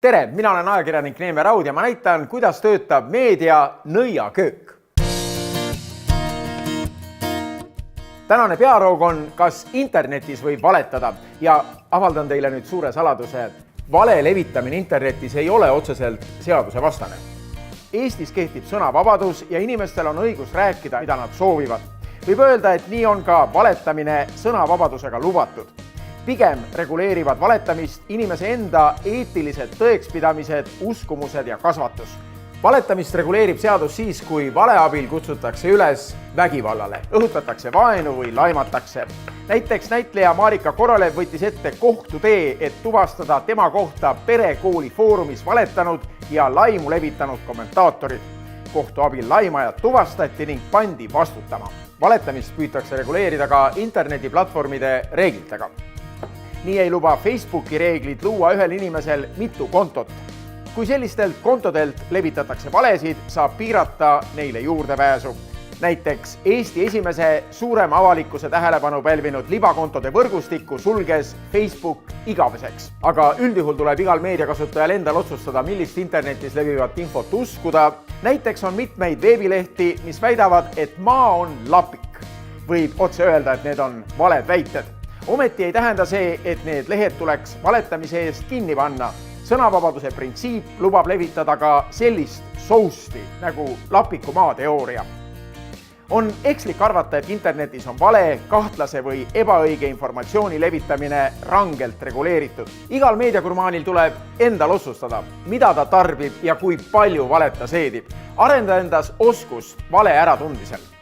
Tere, mina olen ajakirjanik Neeme Raud ja ma näitan, kuidas töötab meedia nõiaköök. Tänane pearoog on, kas internetis võib valetada ja avaldan teile nüüd suure saladuse. Vale levitamine internetis ei ole otseselt seaduse vastane. Eestis kehtib sõnavabadus ja inimestel on õigus rääkida, mida nad soovivad. Võib öelda, et nii on ka valetamine sõnavabadusega lubatud. Pigem reguleerivad valetamist inimese enda eetilised tõekspidamised, uskumused ja kasvatus. Valetamist reguleerib seadus siis, kui vale abil kutsutakse üles vägivallale, õhutatakse vaenu või laimatakse. Näiteks näitleja Marika Korolev võttis ette kohtutee, et tuvastada tema kohta perekooli foorumis valetanud ja laimu levitanud kommentaatorid. Kohtu abil laimajad tuvastati ning pandi vastutama. Valetamist püütakse reguleerida ka internetiplatvormide reeglitega. Nii ei luba Facebooki reeglid luua ühel inimesel mitu kontot. Kui sellistelt kontodelt levitatakse valesid, saab piirata neile juurdepääsu. Näiteks Eesti esimese suurema avalikkuse tähelepanu pälvinud libakontode võrgustikku sulges Facebook igaveseks. Aga üldjuhul tuleb igal meediakasutajal endal otsustada, millist internetis levivat infot uskuda. Näiteks on mitmeid veebilehti, mis väidavad, et maa on lapik. Võib otse öelda, et need on valed väited. Ometi ei tähenda see, et need lehed tuleks valetamise eest kinni panna. Sõnavabaduse printsiip lubab levitada ka sellist sousti nagu lapiku maa teooria. On ekslik arvata, et internetis on vale, kahtlase või ebaõige informatsiooni levitamine rangelt reguleeritud. Igal meediagurmaanil tuleb endal otsustada, mida ta tarbib ja kui palju valet ta seedib. Arenda endas oskust vale äratundmisel.